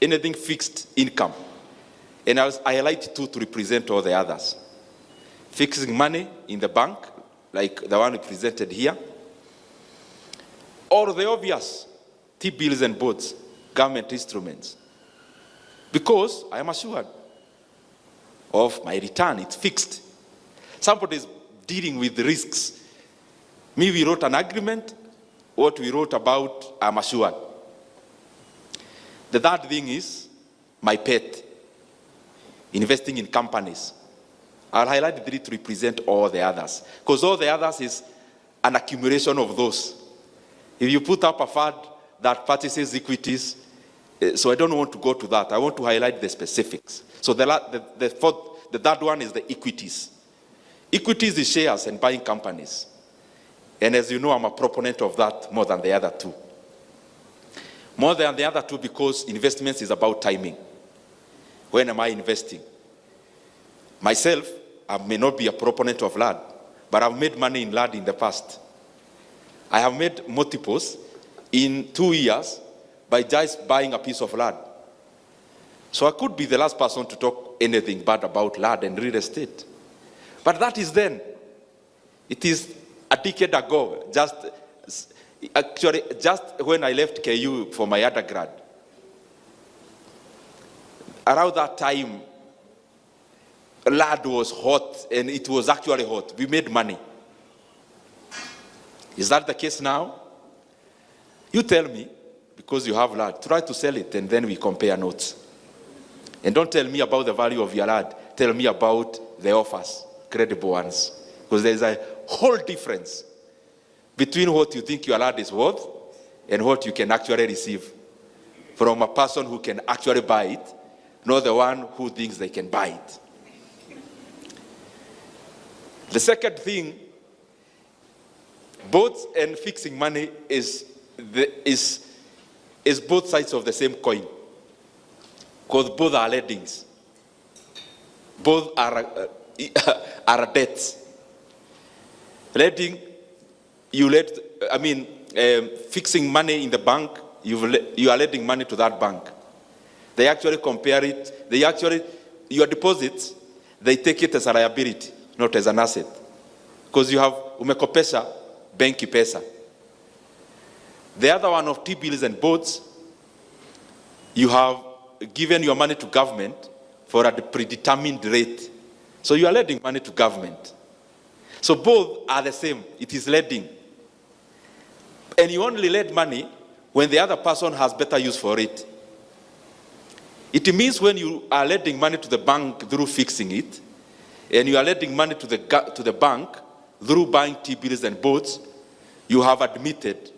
anything fixed income. And I highlight two to represent all the others. Fixing money in the bank, like the one represented here, or the obvious T-bills and bonds, government instruments. Because I am assured of my return, it's fixed. Somebody is dealing with the risks. Me, we wrote an agreement. What we wrote about, I'm assured. The third thing is my pet, investing in companies. I'll highlight three to represent all the others, because all the others is an accumulation of those. If you put up a fund that purchases equities, so I don't want to go to that. I want to highlight the specifics. So the third one is the equities. Equities is shares and buying companies. And as you know, I'm a proponent of that more than the other two. More than the other two because investments is about timing. When am I investing? Myself, I may not be a proponent of land, but I've made money in land in the past. I have made multiples in 2 years by just buying a piece of land. So I could be the last person to talk anything bad about land and real estate. But that is then. It is a decade ago, just when I left KU for my undergrad. Around that time, land was hot, and it was actually hot. We made money. Is that the case now? You tell me, because you have land. Try to sell it, and then we compare notes. And don't tell me about the value of your land. Tell me about the offers, credible ones. Because there's a whole difference between what you think your land is worth and what you can actually receive from a person who can actually buy it, not the one who thinks they can buy it. The second thing, both and fixing money is both sides of the same coin, because both are lendings. Both are debts. Lending, fixing money in the bank, you are lending money to that bank. They actually compare it, your deposits, they take it as a liability, not as an asset. Because you have umekopesha, benki pesa. The other one of T-bills and bonds, you have given your money to government for a predetermined rate. So you are lending money to government. So both are the same. It is lending. And you only lend money when the other person has better use for it. It means when you are lending money to the bank through fixing it, and you are lending money to the bank through buying T-bills and bonds, you have admitted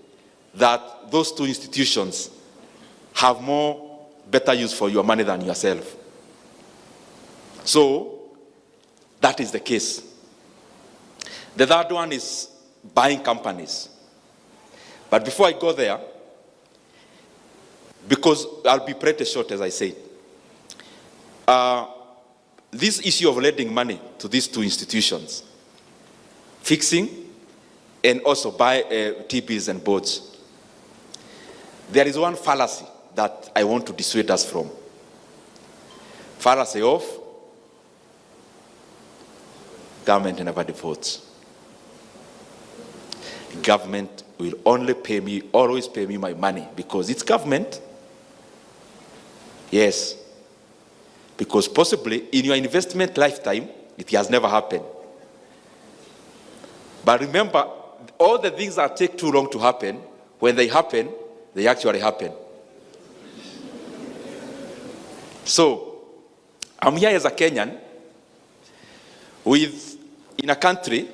that those two institutions have better use for your money than yourself. So that is the case. The third one is buying companies. But before I go there, because I'll be pretty short as I said, this issue of lending money to these two institutions, fixing and also buy T-bills and bonds, there is one fallacy that I want to dissuade us from. Fallacy of government never defaults. Government will always pay me my money because it's government. Yes. Because possibly in your investment lifetime, it has never happened. But remember, all the things that take too long to happen, when they happen, they actually happen. So, I'm here as a Kenyan in a country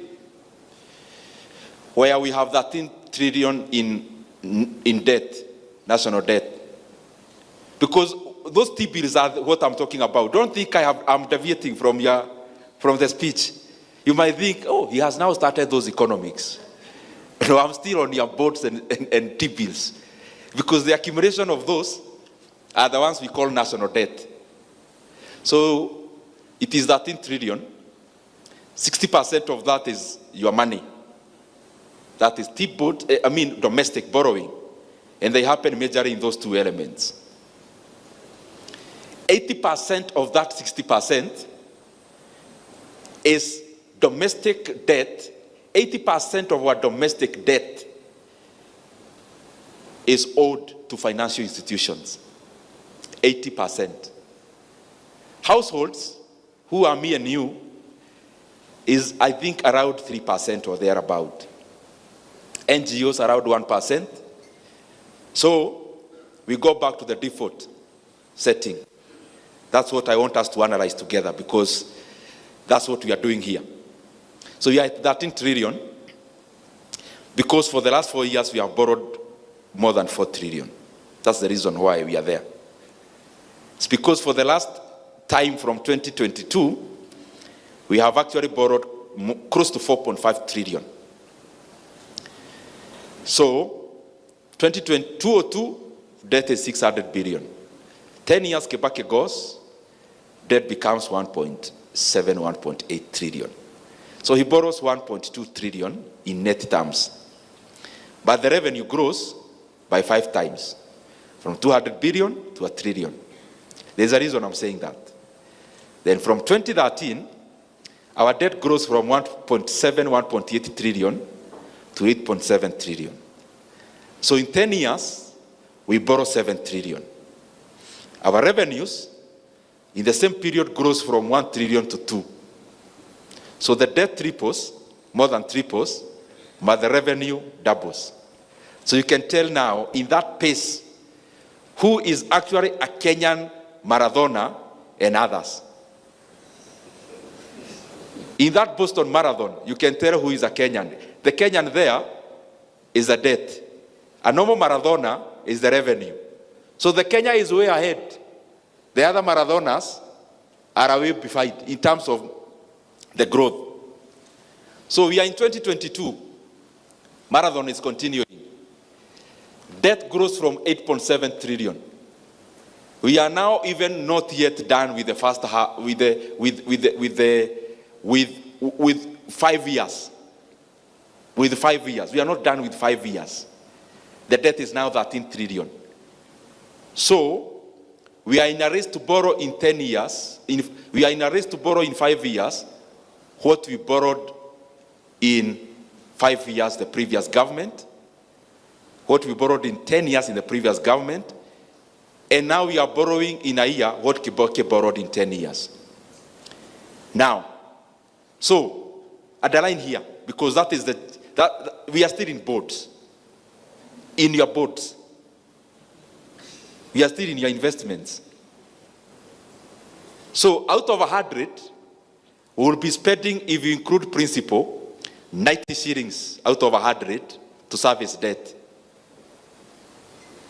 where we have 13 trillion in debt, national debt. Because those T-bills are what I'm talking about. Don't think I'm deviating from the speech. You might think, oh, he has now started those economics. No, I'm still on your bonds and T-bills. Because the accumulation of those are the ones we call national debt. So it is 13 trillion. 60% of that is your money. That is domestic borrowing. And they happen majorly in those two elements. 80% of that 60% is domestic debt. 80% of our domestic debt is owed to financial institutions. 80%. Households, who are me and you, is I think around 3% or thereabout. NGOs around 1%. So we go back to the default setting. That's what I want us to analyze together, because that's what we are doing here. So we are at 13 trillion because for the last 4 years we have borrowed more than 4 trillion. That's the reason why we are there. It's because for the last time from 2022, we have actually borrowed close to 4.5 trillion. So 2002, debt is 600 billion. 10 years Kibaki goes, debt becomes 1.7, 1.8 trillion. So he borrows 1.2 trillion in net terms. But the revenue grows by 5 times, from 200 billion to 1 trillion. There's a reason I'm saying that. Then from 2013, our debt grows from 1.7, 1.8 trillion to 8.7 trillion. So in 10 years, we borrow 7 trillion. Our revenues in the same period grows from 1 trillion to 2. So the debt triples, more than triples, but the revenue doubles. So you can tell now, in that pace, who is actually a Kenyan Maradona and others. In that Boston Marathon, you can tell who is a Kenyan. The Kenyan there is the debt. A normal Maradona is the revenue. So the Kenya is way ahead. The other Maradonas are way behind in terms of the growth. So we are in 2022. Marathon is continuing. Debt grows from 8.7 trillion. We are now even not yet done with the first half, with 5 years. With 5 years. We are not done with 5 years. The debt is now 13 trillion. So we are in a race to borrow in 10 years. We are in a race to borrow in 5 years what we borrowed in 5 years the previous government, what we borrowed in 10 years in the previous government, and now we are borrowing in a year what Kibaki borrowed in 10 years. Now, so underline here, because that is we are still in boards. In your boards. We are still in your investments. So out of 100, we will be spending, if you include principal, 90 shillings out of 100 to service debt.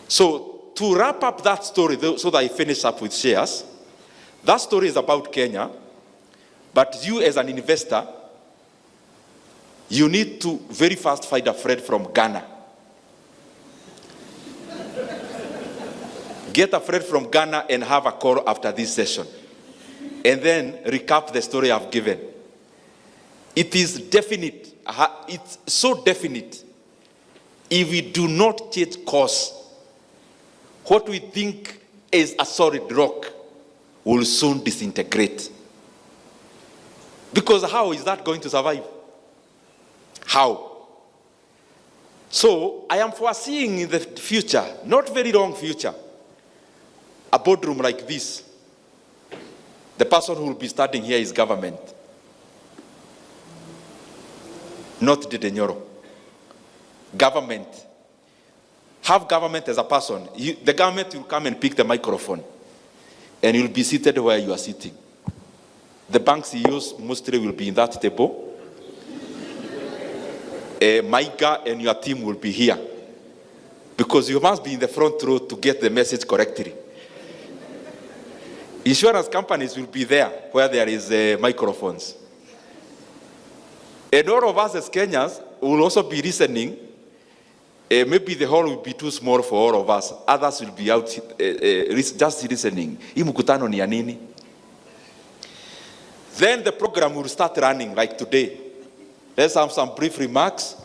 So to wrap up that story, so that I finish up with shares, that story is about Kenya, but you as an investor, you need to very fast find a friend from Ghana. Get a friend from Ghana and have a call after this session. And then recap the story I've given. It is definite. It's so definite. If we do not change course, what we think is a solid rock will soon disintegrate. Because how is that going to survive? How? So I am foreseeing in the future, not very long future, a boardroom like this. The person who will be starting here is government, not Ndindi Nyoro. Government. Have government as a person. The government will come and pick the microphone, and you'll be seated where you are sitting. The bank CEOs mostly will be in that table. Micah and your team will be here, because you must be in the front row to get the message correctly. Insurance companies will be there where there is microphones. And all of us as Kenyans will also be listening. Maybe the hall will be too small for all of us. Others will be out just listening. Imukutano ni ya nini? Then the program will start running like today. Let's have some brief remarks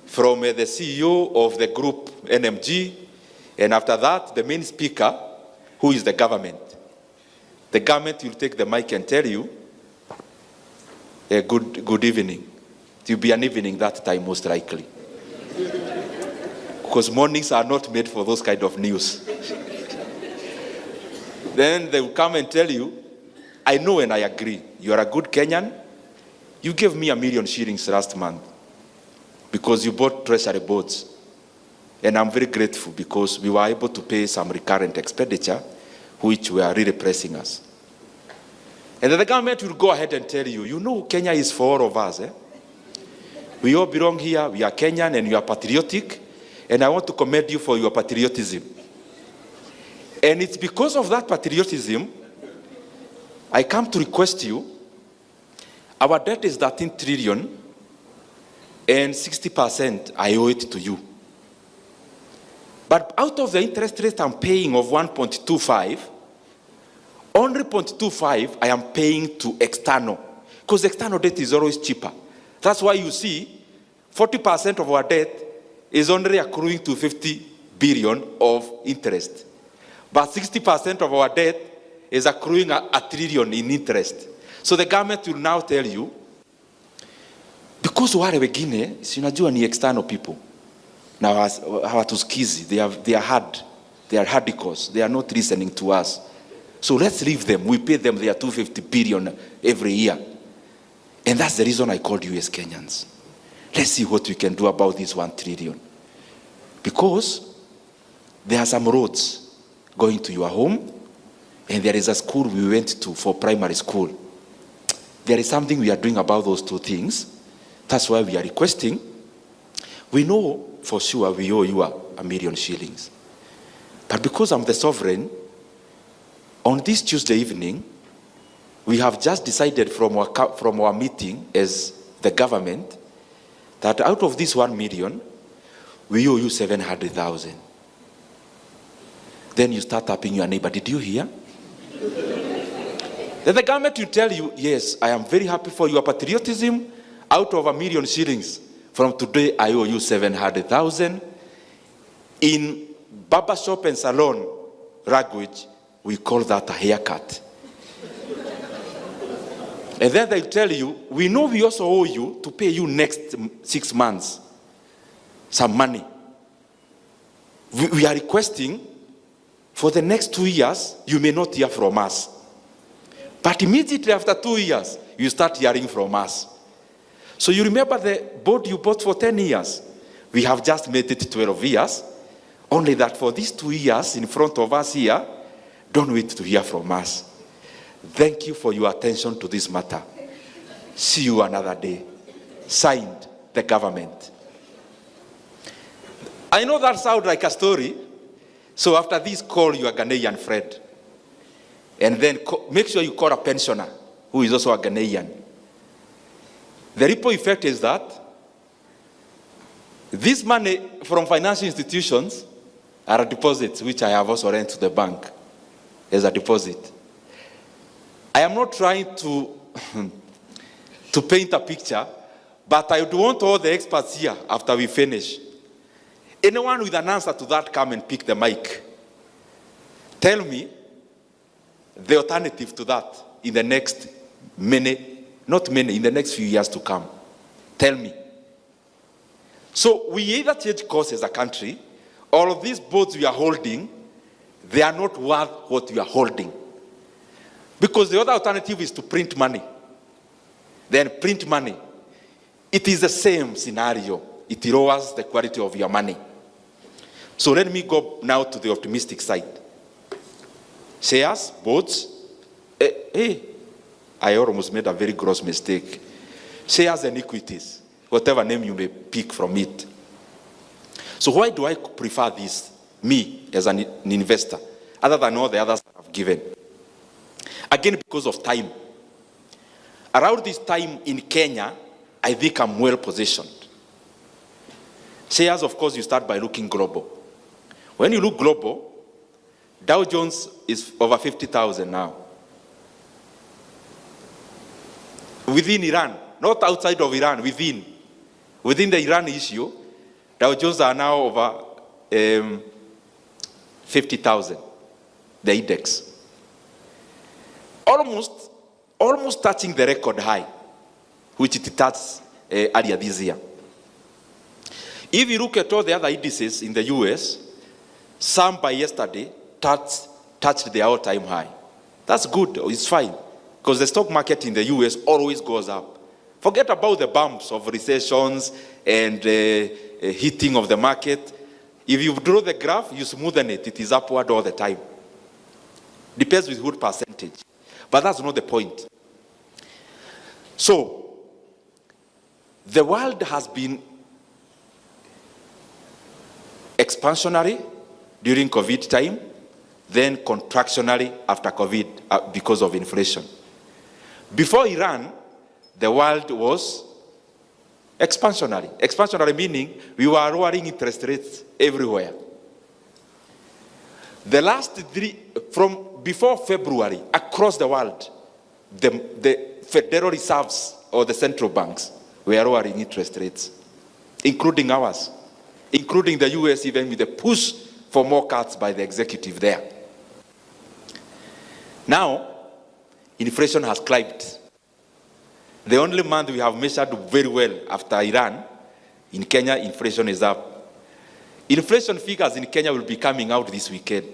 from the CEO of the group NMG. And after that, the main speaker, who is the government. the government will take the mic and tell you, good evening. It will be an evening that time, most likely. Because mornings are not made for those kind of news. Then they will come and tell you, I know and I agree. You are a good Kenyan. You gave me 1 million shillings last month because you bought treasury boards. And I'm very grateful because we were able to pay some recurrent expenditure, which were really pressing us. And then the government will go ahead and tell you, you know, Kenya is for all of us. We all belong here. We are Kenyan and you are patriotic. And I want to commend you for your patriotism. And it's because of that patriotism, I come to request you, our debt is 13 trillion and 60% I owe it to you. But out of the interest rate I'm paying of 1.25, only 0.25 I am paying to external. Because external debt is always cheaper. That's why you see 40% of our debt is only accruing to 50 billion of interest. But 60% of our debt is accruing a trillion in interest. So the government will now tell you, because wale wengine, sinajua ni external people. Now hawatusikizi, they are hard. They are radicals. They are not listening to us. So let's leave them. We pay them their 250 billion every year. And that's the reason I called you as Kenyans. Let's see what we can do about this 1 trillion. Because there are some roads going to your home, and there is a school we went to for primary school. There is something we are doing about those two things. That's why we are requesting. We know for sure we owe you 1 million shillings. But because I'm the sovereign, on this Tuesday evening, we have just decided from our meeting as the government that out of this 1 million, we owe you 700,000. Then you start tapping your neighbor. Did you hear? Then the government will tell you, yes, I am very happy for your patriotism. Out of 1 million shillings, from today I owe you 700,000. In barber shop and salon language, we call that a haircut. And then they'll tell you, we know we also owe you to pay you next 6 months some money. We are requesting for the next 2 years, you may not hear from us. But immediately after 2 years, you start hearing from us. So you remember the board you bought for 10 years? We have just made it 12 years. Only that for these 2 years in front of us here, don't wait to hear from us. Thank you for your attention to this matter. See you another day. Signed, the government. I know that sounds like a story. So after this, call your Ghanaian friend. And then make sure you call a pensioner who is also a Ghanaian. The ripple effect is that this money from financial institutions are deposits, which I have also lent to the bank as a deposit. I am not trying to paint a picture, but I would want all the experts here after we finish. Anyone with an answer to that, come and pick the mic. Tell me the alternative to that in the next in the next few years to come. Tell me. So we either change course as a country, or of these boards we are holding, they are not worth what we are holding. Because the other alternative is to print money. Then print money. It is the same scenario. It lowers the quality of your money. So let me go now to the optimistic side. Shares, boards. I almost made a very gross mistake. Shares and equities, whatever name you may pick from it. So why do I prefer this, me as an investor, other than all the others I've given? Again, because of time. Around this time in Kenya, I think I'm well positioned. Shares, of course, you start by looking global. When you look global, Dow Jones is over 50,000 now. Within Iran, not outside of Iran, within the Iran issue, Dow Jones are now over 50,000, the index. almost touching the record high, which it touched earlier this year. If you look at all the other indices in the US, some by yesterday touched their all-time high. That's good, it's fine, because the stock market in the US always goes up. Forget about the bumps of recessions and hitting of the market. If you draw the graph, you smoothen it, it is upward all the time. Depends with what percentage. But that's not the point. So, the world has been expansionary during COVID time, then contractionary after COVID because of inflation. Before Iran, the world was expansionary. Expansionary meaning we were lowering interest rates everywhere. The last from before February, across the world, the Federal Reserves or the central banks were lowering interest rates, including ours, including the US, even with the push for more cuts by the executive there. Now, inflation has climbed. The only month we have measured very well after Iran, in Kenya, inflation is up. Inflation figures in Kenya will be coming out this weekend.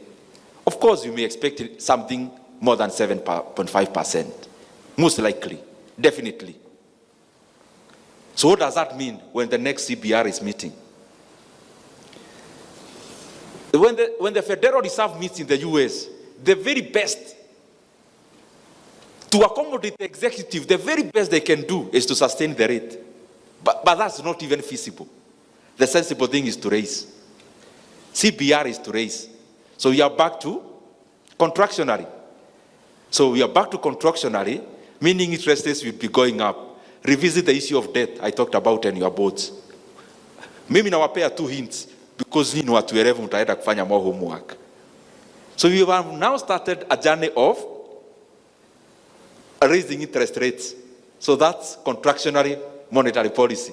Of course, you may expect something more than 7.5%. Most likely, definitely. So what does that mean when the next CBR is meeting? When the Federal Reserve meets in the US, the very best to accommodate the executive, the very best they can do is to sustain the rate. But that's not even feasible. The sensible thing is to raise. CBR is to raise. So we are back to contractionary. So we are back to contractionary, meaning interest rates will be going up. Revisit the issue of debt I talked about in your boards. Maybe now I pair 2 hints because you know what we have to find more homework. So we have now started a journey of raising interest rates. So that's contractionary monetary policy.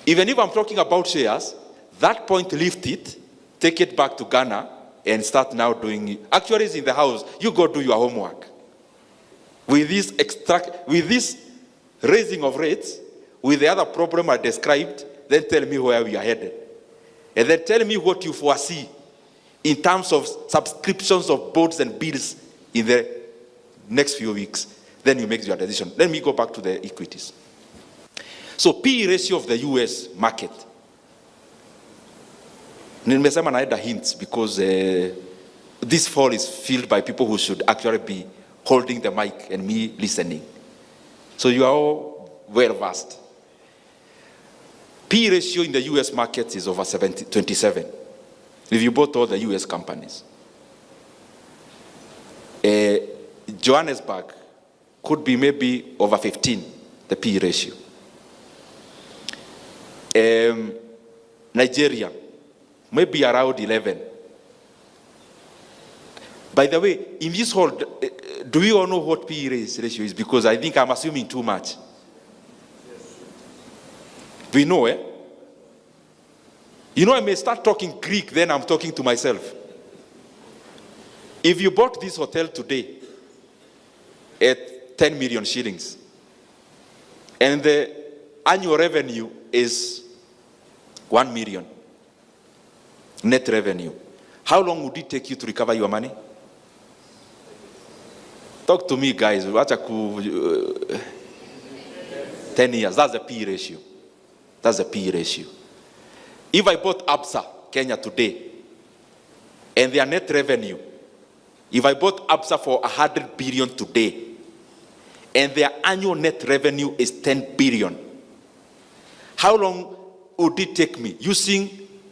Even if I'm talking about shares, that point lift it, take it back to Ghana, and start now doing it. Actuaries in the house, you go do your homework. With this raising of rates, with the other problem I described, then tell me where we are headed. And then tell me what you foresee in terms of subscriptions of bonds and bills in the next few weeks. Then you make your decision. Let me go back to the equities. So PE ratio of the US market. Nimesema naenda hints because this fall is filled by people who should actually be holding the mic and me listening. So you are all well versed. PE ratio in the US market is over 27. If you bought all the US companies. Johannesburg could be maybe over 15, the PE ratio. Nigeria, maybe around 11. By the way, in this hall, do we all know what PE ratio is? Because I think I'm assuming too much. Yes. We know, eh? You know, I may start talking Greek, then I'm talking to myself. If you bought this hotel today at 10 million shillings, and the annual revenue is 1 million net revenue, how long would it take you to recover your money? Talk to me, guys. 10 years. That's the PE ratio. That's the PE ratio. If I bought Absa, Kenya today, and their net revenue, if I bought Absa for 100 billion today, and their annual net revenue is 10 billion, how long would it take me using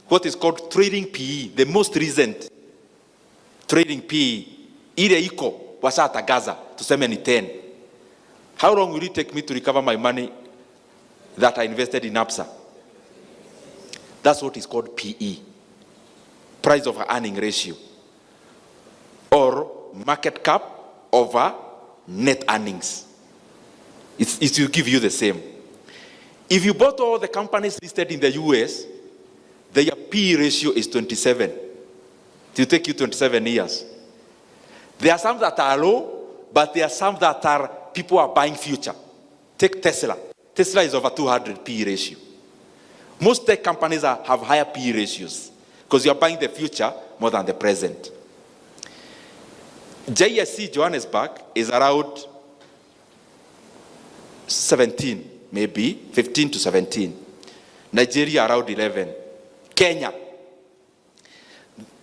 what is called trading PE, the most recent trading PE, ile iko washatagaza tuseme ni 10. How long will it take me to recover my money that I invested in Absa? That's what is called PE, price over earning ratio, or market cap over net earnings. It will give you the same. If you bought all the companies listed in the US, their PE ratio is 27. It will take you 27 years. There are some that are low, but there are some that are people are buying future. Take Tesla. Tesla is over 200 PE ratio. Most tech companies have higher PE ratios because you are buying the future more than the present. JSC Johannesburg is around 17, maybe 15 to 17. Nigeria around 11. Kenya.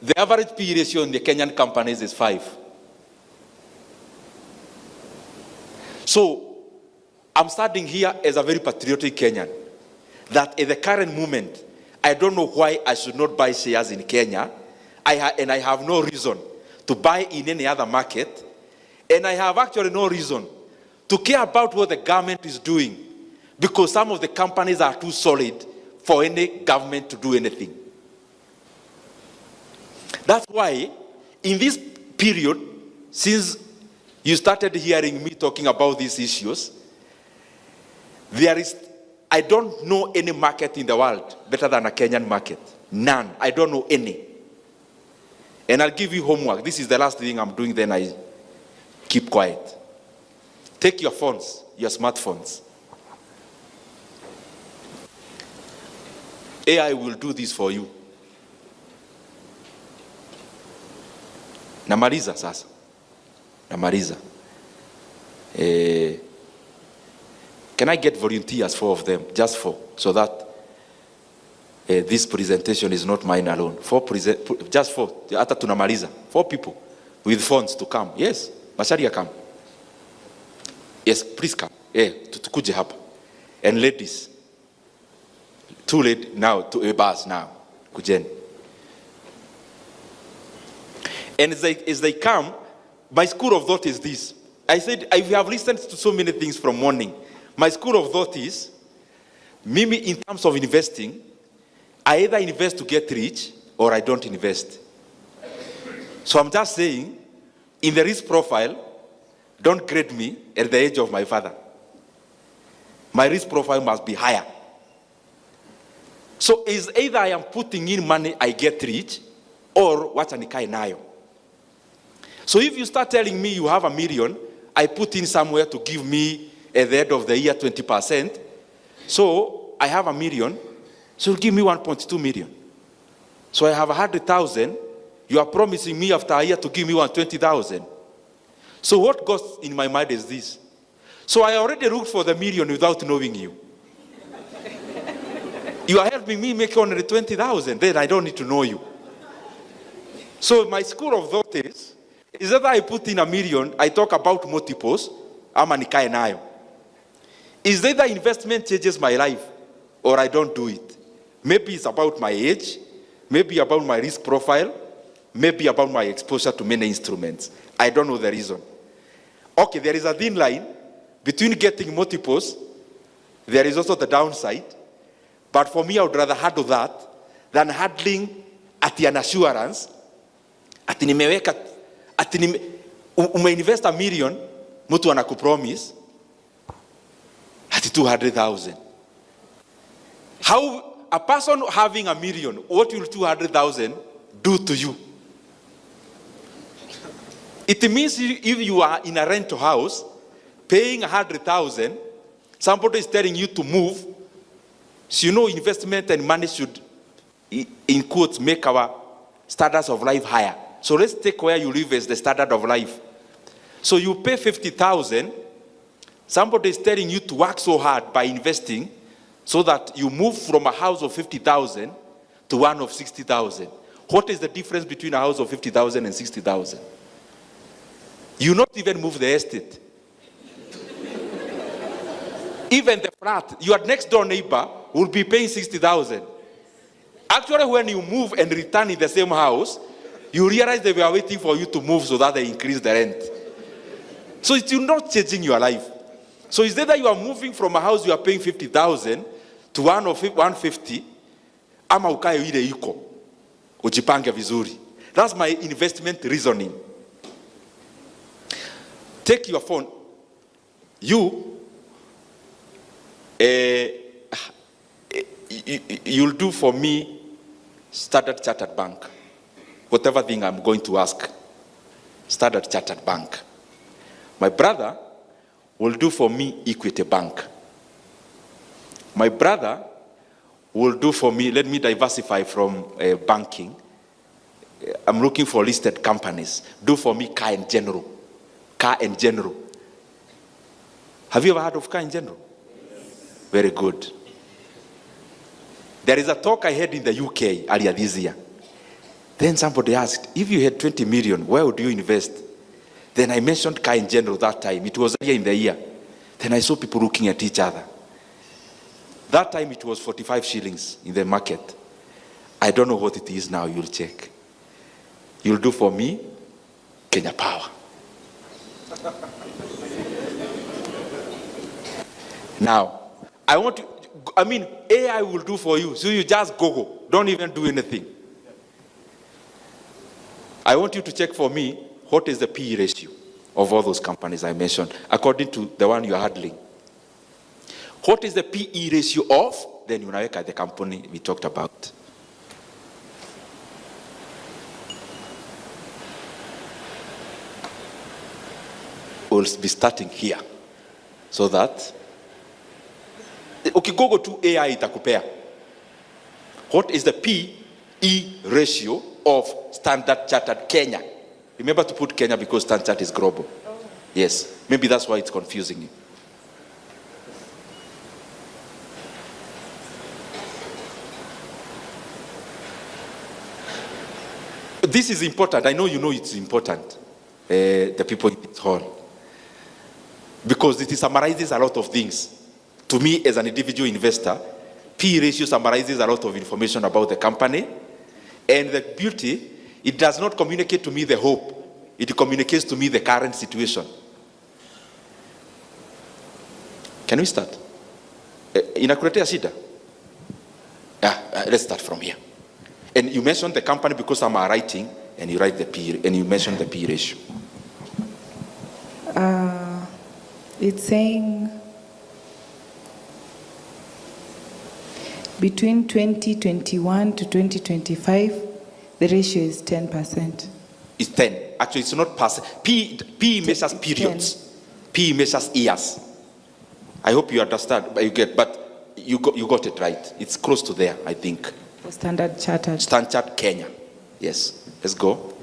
The average PE ratio in the Kenyan companies is 5. So I'm starting here as a very patriotic Kenyan, that at the current moment, I don't know why I should not buy shares in Kenya, and I have no reason to buy in any other market, and I have actually no reason to care about what the government is doing, because some of the companies are too solid for any government to do anything. That's why, in this period, since you started hearing me talking about these issues, I don't know any market in the world better than a Kenyan market. None. I don't know any. And I'll give you homework. This is the last thing I'm doing, then I keep quiet. Take your phones, your smartphones. AI will do this for you. Namaliza sasa. Namaliza. Can I get volunteers, 4 of them, just 4, so that this presentation is not mine alone. Just 4. Hata tunamaliza. 4 people with phones to come. Yes, Masharia come. Yes, please come. Tukuje hapa. And ladies, 2 ladies now, 2 bars now. Kujeni. And as they come, my school of thought is this. I said, I have listened to so many things from morning. My school of thought is, Mimi, in terms of investing, I either invest to get rich or I don't invest. So I'm just saying, in the risk profile, don't grade me at the age of my father. My risk profile must be higher. So it's either I am putting in money, I get rich, or wacha nikae nayo. So if you start telling me you have $1 million, I put in somewhere to give me at the end of the year 20%. So I have $1 million, so you give me 1.2 million. So I have 100,000. You are promising me after a year to give me 120,000. So what goes in my mind is this. So I already looked for the $1 million without knowing you. You are helping me make 120,000, then I don't need to know you. So my school of thought is that I put in $1 million, I talk about multiples, ama nikae nayo. Is that the investment changes my life, or I don't do it? Maybe it's about my age, maybe about my risk profile, maybe about my exposure to many instruments. I don't know the reason. Okay, there is a thin line between getting multiples. There is also the downside. But for me, I would rather handle that than handling at an assurance. Ati nimeweka, umeinvest $1 million, mtu anakupromise ati 200,000. How a person having $1 million, what will 200,000 do to you? It means if you are in a rental house, paying 100,000, somebody is telling you to move. So you know investment and money should, in quotes, make our standards of life higher. So let's take where you live as the standard of life. So you pay 50,000. Somebody is telling you to work so hard by investing so that you move from a house of 50,000 to one of 60,000. What is the difference between a house of 50,000 and 60,000? You not even move the estate. Even the flat, your next door neighbor will be paying 60,000. Actually, when you move and return in the same house, you realize they were waiting for you to move so that they increase the rent. So it's not changing your life. So it's either you are moving from a house you are paying 50,000 to one of 150, ama ukae ile iko, ujipange vizuri. That's my investment reasoning. Take your phone. You'll do for me Standard Chartered Bank. Whatever thing I'm going to ask. Standard Chartered Bank. My brother will do for me Equity Bank. My brother will do for me, let me diversify from banking. I'm looking for listed companies. Do for me Car and General. Car and General. Have you ever heard of Car and General? Yes. Very good. There is a talk I had in the UK earlier this year. Then somebody asked, if you had 20 million, where would you invest? Then I mentioned Car and General that time. It was earlier in the year. Then I saw people looking at each other. That time it was 45 shillings in the market. I don't know what it is now, you'll check. You'll do for me, Kenya Power. Now, AI will do for you, so you just Google. Don't even do anything. I want you to check for me, what is the PE ratio of all those companies I mentioned, according to the one you're handling. What is the PE ratio of? Then you look at the company we talked about. We'll be starting here. So that, okay, go to AI itakupea. What is the PE ratio of Standard Chartered Kenya? Remember to put Kenya because Standard Chartered is global. Oh. Yes, maybe that's why it's confusing you. This is important. I know you know it's important, the people in this hall. Because it summarizes a lot of things. To me, as an individual investor, PE ratio summarizes a lot of information about the company. And the beauty, it does not communicate to me the hope. It communicates to me the current situation. Can we start? Inakuletea shida? Let's start from here. And you mentioned the company because I'm writing, and you write the PE, and you mentioned the PE ratio. It's saying between 2021 to 2025, the ratio is 10%. It's 10. Actually, it's not percent. PE measures periods. 10. PE measures years. I hope you understand, but you got it right. It's close to there, I think. For Standard Chartered. Standard Kenya. Yes. Let's go.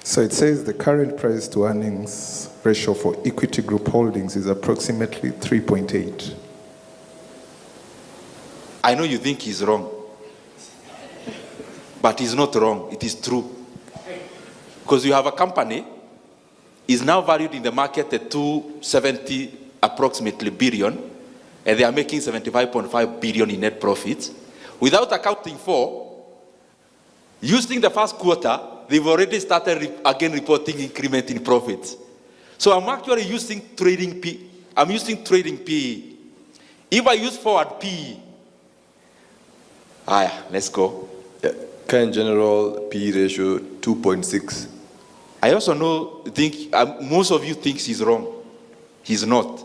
So it says the current price to earnings ratio for equity group holdings is approximately 3.8. I know you think he's wrong, but he's not wrong. It is true. Because you have a company is now valued in the market at 270 approximately billion, and they are making 75.5 billion in net profits. Without accounting for, using the first quarter, they've already started again reporting increment in profits. So I'm actually using trading P. I'm using trading P. If I use forward P, let's go. Yeah. Kind general P ratio 2.6. I also think most of you think he's wrong. He's not.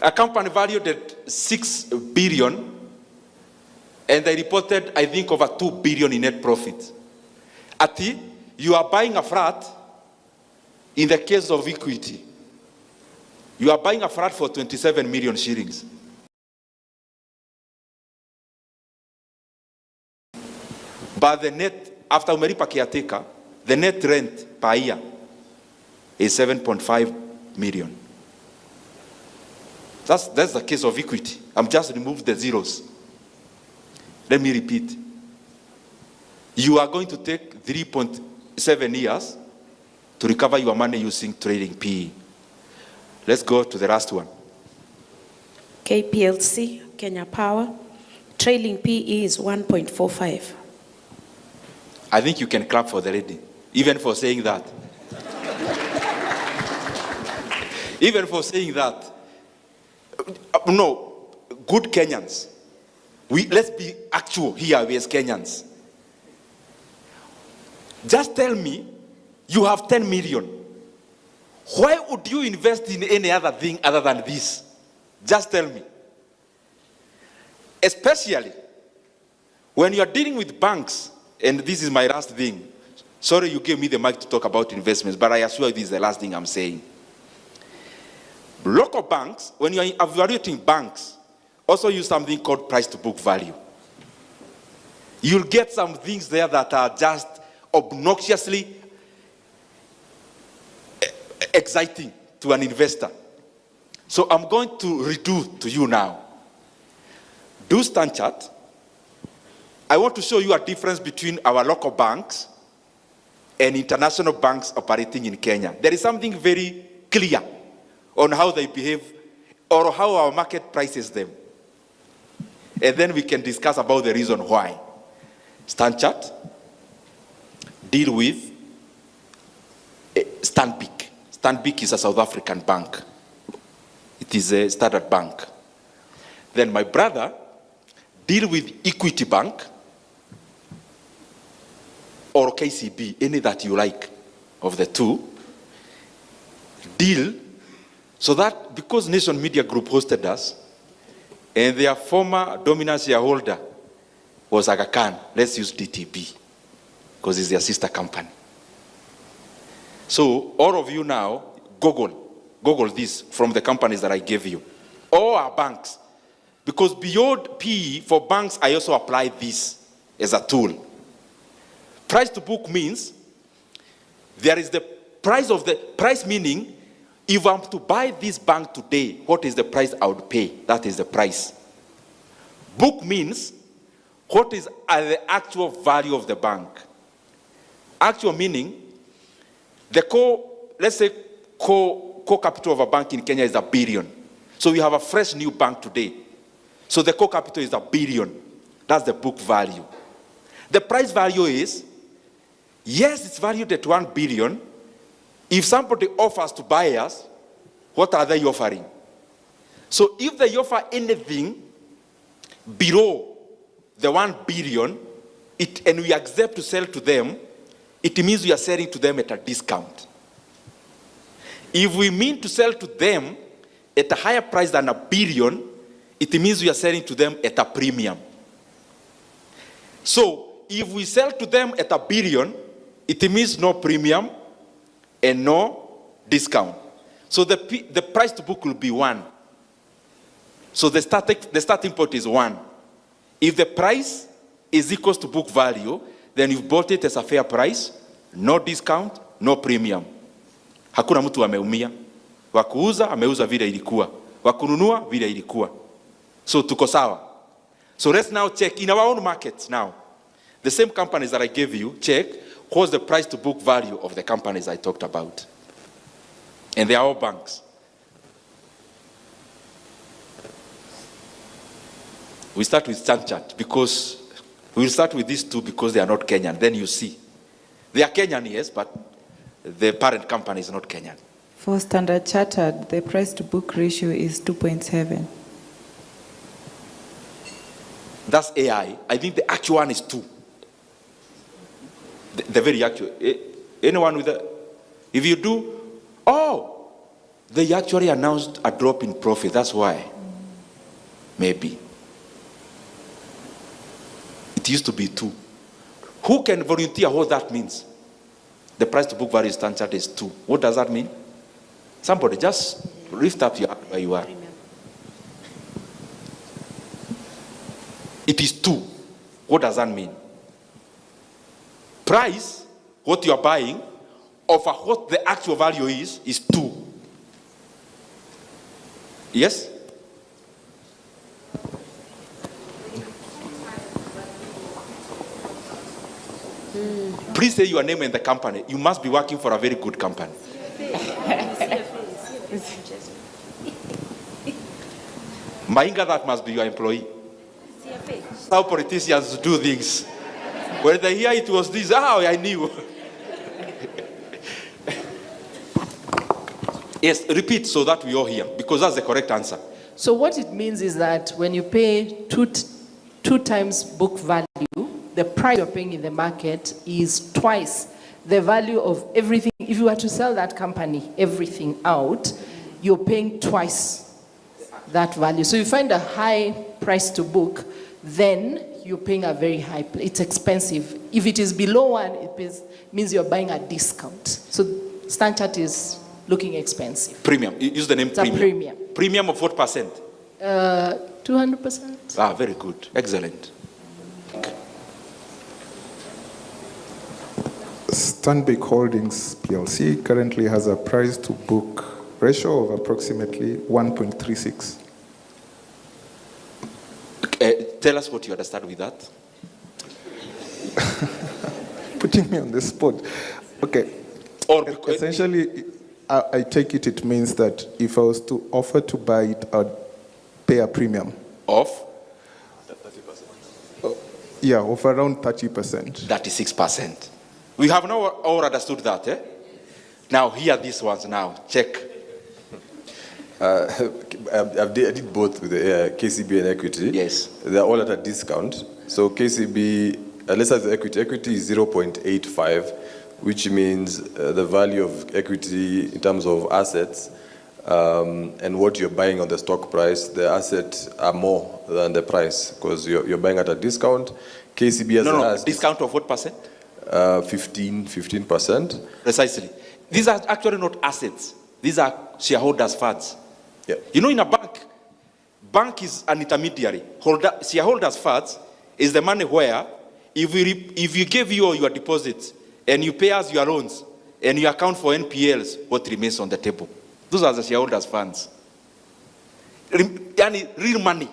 A company valued at 6 billion, and they reported, I think, over 2 billion in net profit. Ati, you are buying a flat. In the case of equity, you are buying a flat for 27 million shillings. But the net, after umelipa caretaker, the net rent per year is 7.5 million. That's the case of equity. I'm just removed the zeros. Let me repeat. You are going to take 3.7 years to recover your money using trading PE. Let's go to the last one. KPLC, Kenya Power, trailing PE is 1.45. I think you can clap for the lady, even for saying that. Even for saying that. No, good Kenyans. Let's be actual here as Kenyans. Just tell me, you have 10 million. Why would you invest in any other thing other than this? Just tell me. Especially when you are dealing with banks, and this is my last thing, Sorry you gave me the mic to talk about investments, but I assure you this is the last thing I'm saying. Local banks, when you're evaluating banks, also use something called price to book value. You'll get some things there that are just obnoxiously exciting to an investor. So I'm going to redo to you now. Do stand chart. I want to show you a difference between our local banks and international banks operating in Kenya. There is something very clear on how they behave or how our market prices them. And then we can discuss about the reason why. Stand chart. Deal with Stanbic. Stanbic is a South African bank. It is a Standard Bank. Then my brother, deal with Equity Bank or KCB, any that you like of the two. Deal so that because Nation Media Group hosted us and their former dominant shareholder was Aga Khan, let's use DTB because it's their sister company. So all of you now, Google this from the companies that I gave you. All are banks. Because beyond PE, for banks, I also apply this as a tool. Price to book means there is the price of the price, meaning if I'm to buy this bank today, what is the price I would pay? That is the price. Book means what is the actual value of the bank. Actual meaning, the core capital of a bank in Kenya is $1 billion. So we have a fresh new bank today. So the core capital is $1 billion. That's the book value. The price value is, yes, it's valued at $1 billion. If somebody offers to buy us, what are they offering? So if they offer anything below the $1 billion, and we accept to sell to them, it means we are selling to them at a discount. If we mean to sell to them at a higher price than $1 billion, it means we are selling to them at a premium. So if we sell to them at $1 billion, it means no premium and no discount. So the price to book will be 1. So the starting point is 1. If the price is equal to book value, then you've bought it as a fair price, no discount, no premium. Hakuna mtu ameumia. Wakuuza ameuza vile ilikuwa. Wakununua vile ilikuwa. So tuko sawa. So let's now check in our own markets now. The same companies that I gave you, check what's the price to book value of the companies I talked about. And they are all banks. We start with Stand Chart because we'll start with these two because they are not Kenyan. Then you see. They are Kenyan, yes, but the parent company is not Kenyan. For Standard Chartered, the price to book ratio is 2.7. That's AI. I think the actual one is 2. The very actual. Anyone with that? If you do, they actually announced a drop in profit. That's why. Maybe. It used to be 2. Who can volunteer what that means? The price to book value standard is 2. What does that mean? Somebody just lift up your hand where you are. It is 2. What does that mean? Price, what you are buying, over what the actual value is 2. Yes? Please say your name and the company. You must be working for a very good company. Mainga, that must be your employee. That's how politicians do things. When they hear it was this, I knew. Yes, repeat so that we all hear, because that's the correct answer. So what it means is that when you pay two times book value, the price you're paying in the market is twice the value of everything. If you were to sell that company, everything out, you're paying twice that value. So you find a high price to book, then you're paying a very high, it's expensive. If it is below 1, means you're buying a discount. So Stanchart is looking expensive. Premium. You use the name It's a premium. Premium of what percent? 200%. Ah, very good. Excellent. Stanbic Holdings PLC currently has a price to book ratio of approximately 1.36. Tell us what you understand with that. Putting me on the spot. Okay. Or Essentially, I take it means that if I was to offer to buy it, I'd pay a premium. of Yeah, of around 30%. 36%. We have now all understood that, eh? Now, here are these ones now. Check. I did both with the KCB and equity. Yes. They're all at a discount. So KCB, let's say the equity is 0.85, which means the value of equity in terms of assets and what you're buying on the stock price, the assets are more than the price because you're buying at a discount. KCB has discount of what percent? 15%. Precisely. These are actually not assets. These are shareholders' funds. Yeah. You know, in a bank is an intermediary. Shareholders' funds is the money where if you give your deposits and you pay us your loans and you account for NPLs, what remains on the table. Those are the shareholders' funds. Real money.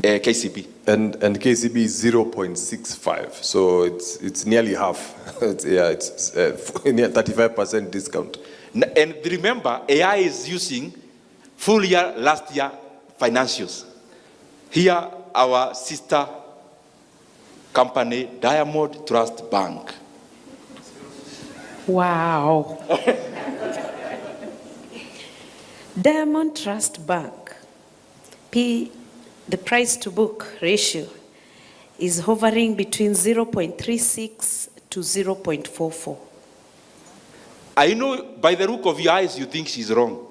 KCB. And KCB is 0.65, so it's nearly half. It's near 35% discount. And remember, AI is using full year, last year financials. Here, our sister company, Diamond Trust Bank. Wow. Diamond Trust Bank, the price to book ratio is hovering between 0.36 to 0.44. I know by the look of your eyes you think she's wrong.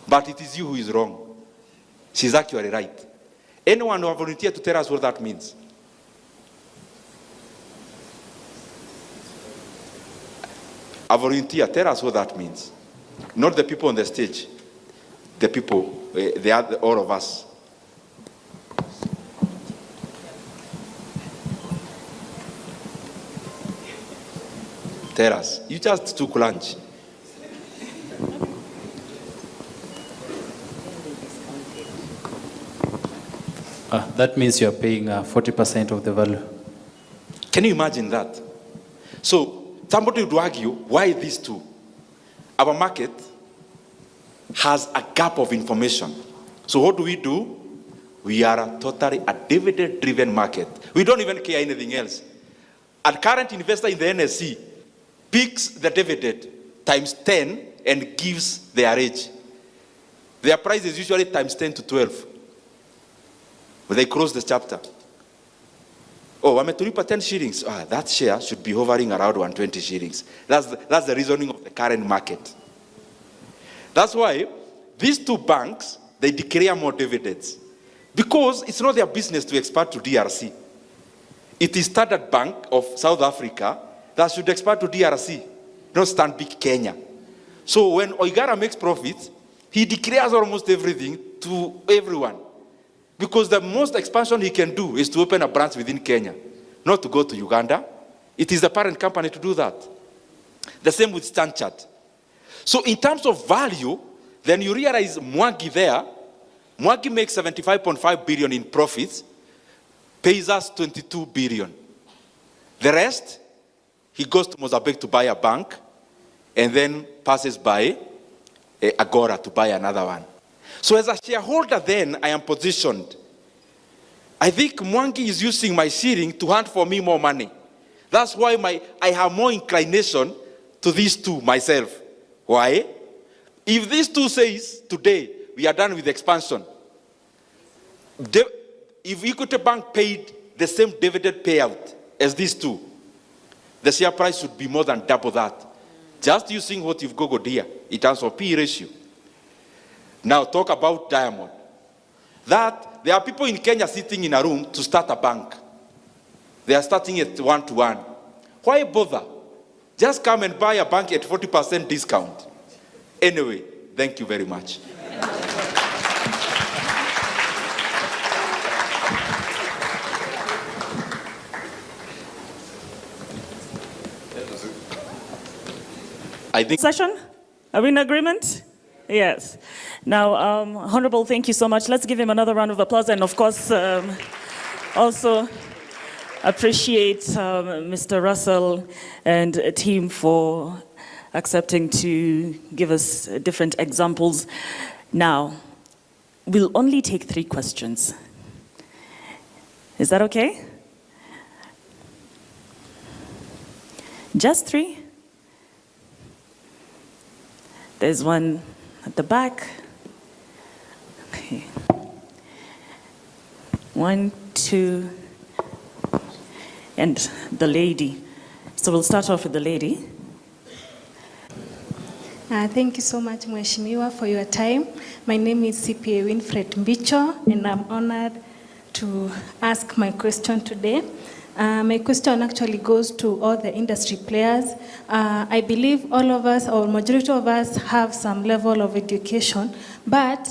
But it is you who is wrong. She's actually right. Anyone who volunteered to tell us what that means? A volunteer, tell us what that means. Not the people on the stage. The people, all of us. Tell us. You just took lunch. That means you're paying 40% of the value. Can you imagine that? So somebody would argue, why these two? Our market has a gap of information. So what do? We are totally a dividend-driven market. We don't even care anything else. A current investor in the NSC picks the dividend times 10 and gives their age. Their price is usually times 10 to 12. But they close the chapter. Oh, wametulipa 10 shillings. That share should be hovering around 120 shillings. That's the reasoning of the current market. That's why these two banks, they declare more dividends. Because it's not their business to export to DRC. It is Standard Bank of South Africa that should export to DRC, not Stanbic Kenya. So when Oigara makes profits, he declares almost everything to everyone. Because the most expansion he can do is to open a branch within Kenya, not to go to Uganda. It is the parent company to do that. The same with Stanchart. So in terms of value, then you realize Mwangi there, Mwangi makes 75.5 billion in profits, pays us 22 billion. The rest, he goes to Mozambique to buy a bank, and then passes by Agora to buy another one. So as a shareholder then, I am positioned. I think Mwangi is using my shilling to hunt for me more money. That's why I have more inclination to these two myself. Why? If these two says today, we are done with expansion, if Equity Bank paid the same dividend payout as these two, the share price should be more than double that. Just using what you've googled here in terms of P ratio. Now talk about Diamond. that there are people in Kenya sitting in a room to start a bank. They are starting at 1-to-1. Why bother? Just come and buy a bank at 40% discount. Anyway, thank you very much. I think Session? Are we in agreement? Yes. Now, Honorable, thank you so much. Let's give him another round of applause. And of course, also appreciate Mr. Russell and a team for accepting to give us different examples. Now, we'll only take 3 questions. Is that okay? Just 3? There's one at the back. Okay. 1, 2, and the lady. So we'll start off with the lady. Thank you so much, Mheshimiwa, for your time. My name is CPA Winfred Mbicho, and I'm honored to ask my question today. My question actually goes to all the industry players. I believe all of us, or majority of us, have some level of education, but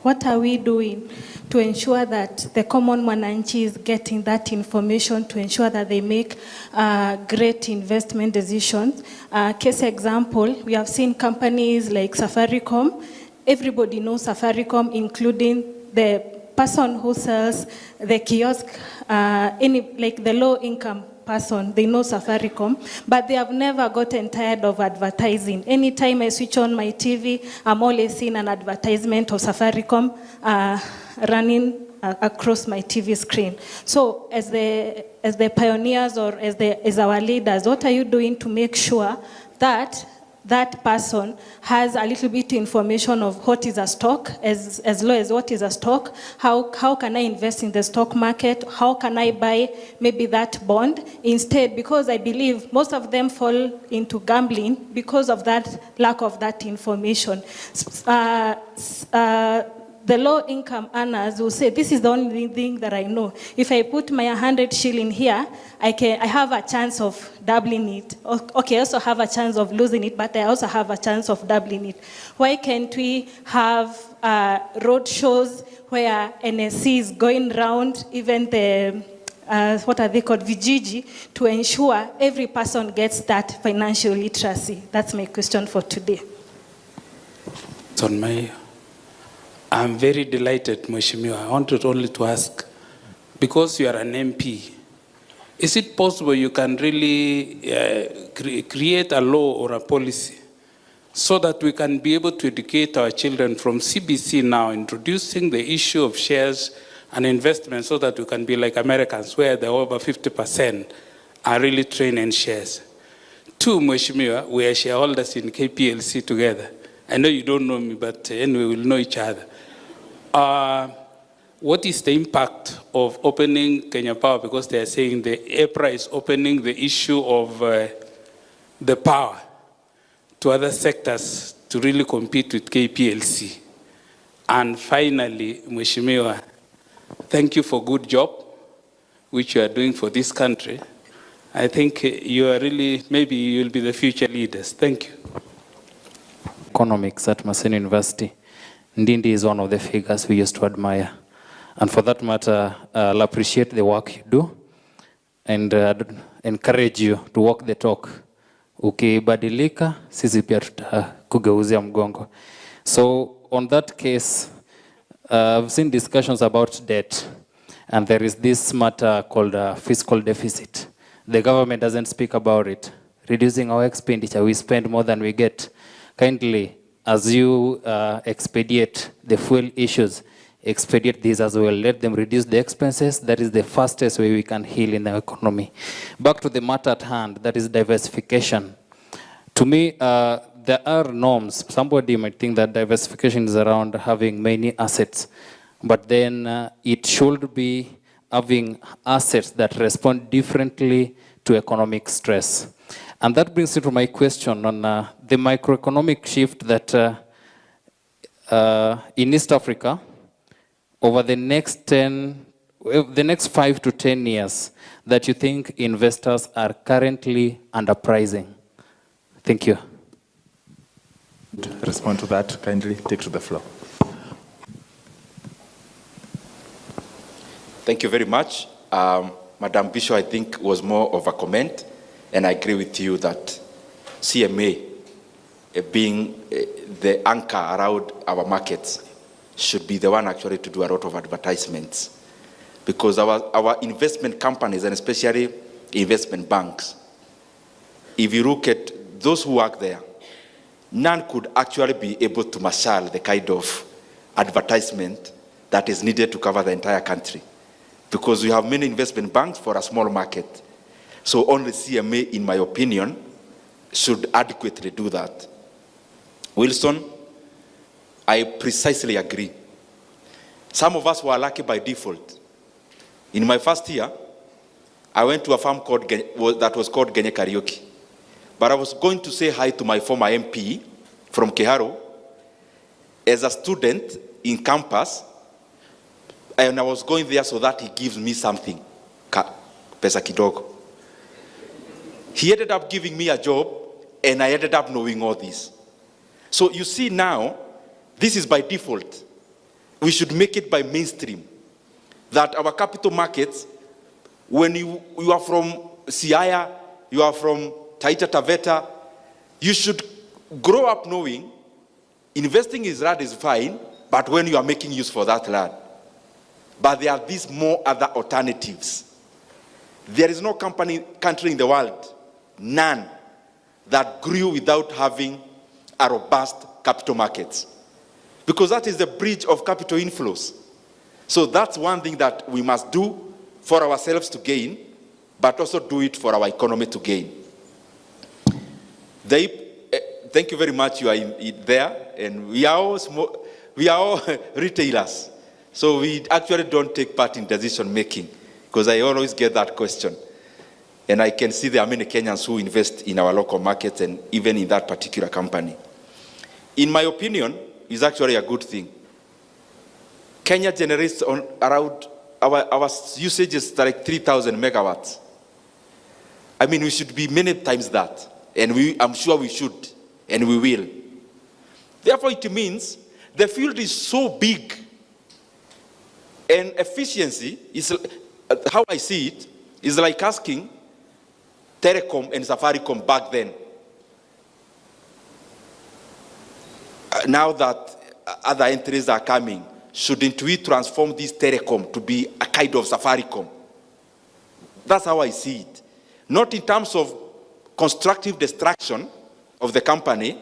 what are we doing to ensure that the common mwananchi is getting that information to ensure that they make great investment decisions? Case example, we have seen companies like Safaricom. Everybody knows Safaricom, including the person who sells the kiosk, like the low-income person, they know Safaricom, but they have never gotten tired of advertising. Anytime I switch on my TV, I'm always seeing an advertisement of Safaricom running across my TV screen. So as the pioneers or as our leaders, what are you doing to make sure that that person has a little bit information of what is a stock, as low as what is a stock, how can I invest in the stock market, how can I buy maybe that bond instead, because I believe most of them fall into gambling because of that lack of that information. The low-income earners will say, this is the only thing that I know. If I put my 100 shilling here, I have a chance of doubling it. Okay, I also have a chance of losing it, but I also have a chance of doubling it. Why can't we have road shows where NSC is going around, even the, what are they called, Vijiji, to ensure every person gets that financial literacy? That's my question for today. It's on my... I'm very delighted, Mheshimiwa. I wanted only to ask, because you are an MP, is it possible you can really create a law or a policy so that we can be able to educate our children from CBC now, introducing the issue of shares and investment so that we can be like Americans, where the over 50% are really trained in shares? 2, Mheshimiwa, we are shareholders in KPLC together. I know you don't know me, but anyway, we'll know each other. What is the impact of opening Kenya Power? Because they are saying the EPRA is opening the issue of the power to other sectors to really compete with KPLC. And finally, Mheshimiwa, thank you for good job, which you are doing for this country. I think you are really, maybe you'll be the future leaders. Thank you. Economics at Maseno University. Ndindi is one of the figures we used to admire. And for that matter, I'll appreciate the work you do and encourage you to walk the talk. Ukibadilika, sisi pia tutakugeuzia mgongo. So on that case, I've seen discussions about debt, and there is this matter called fiscal deficit. The government doesn't speak about it. Reducing our expenditure, we spend more than we get. Kindly, as you expedite the fuel issues, expedite these as well. Let them reduce the expenses. That is the fastest way we can heal in the economy. Back to the matter at hand, that is diversification. To me, there are norms. Somebody might think that diversification is around having many assets, but then it should be having assets that respond differently to economic stress. And that brings me to my question on the microeconomic shift that in East Africa, over the next 5 to 10 years that you think investors are currently underpricing? Thank you. Respond to that, kindly take to the floor. Thank you very much. Madam Bishop, I think, was more of a comment, and I agree with you that CMA, being the anchor around our markets, should be the one actually to do a lot of advertisements. Because our investment companies, and especially investment banks, if you look at those who work there, none could actually be able to marshal the kind of advertisement that is needed to cover the entire country. Because we have many investment banks for a small market. So only CMA, in my opinion, should adequately do that. Wilson, I precisely agree. Some of us were lucky by default. In my first year, I went to a farm that was called Genye Karaoke. But I was going to say hi to my former MP from Keharo as a student in campus, and I was going there so that he gives me something, pesa kidogo. He ended up giving me a job, and I ended up knowing all this. So you see now, this is by default. We should make it by mainstream. That our capital markets, when you are from Siaya, you are from Taita Taveta, you should grow up knowing investing in land is fine, but when you are making use for that land. But there are these more other alternatives. There is no country in the world, none, that grew without having a robust capital markets. Because that is the bridge of capital inflows. So that's one thing that we must do for ourselves to gain, but also do it for our economy to gain. Thank you very much, you are there, and we are all retailers. So we actually don't take part in decision making, because I always get that question. And I can see there are many Kenyans who invest in our local markets and even in that particular company. In my opinion, it's actually a good thing. Kenya generates on around, our usage is like 3,000 megawatts. I mean, we should be many times that. And I'm sure we should, and we will. Therefore, it means the field is so big, and efficiency is, how I see it, is like asking Telecom and Safaricom back then. Now that other entries are coming, shouldn't we transform this Telecom to be a kind of Safaricom? That's how I see it. Not in terms of constructive destruction of the company,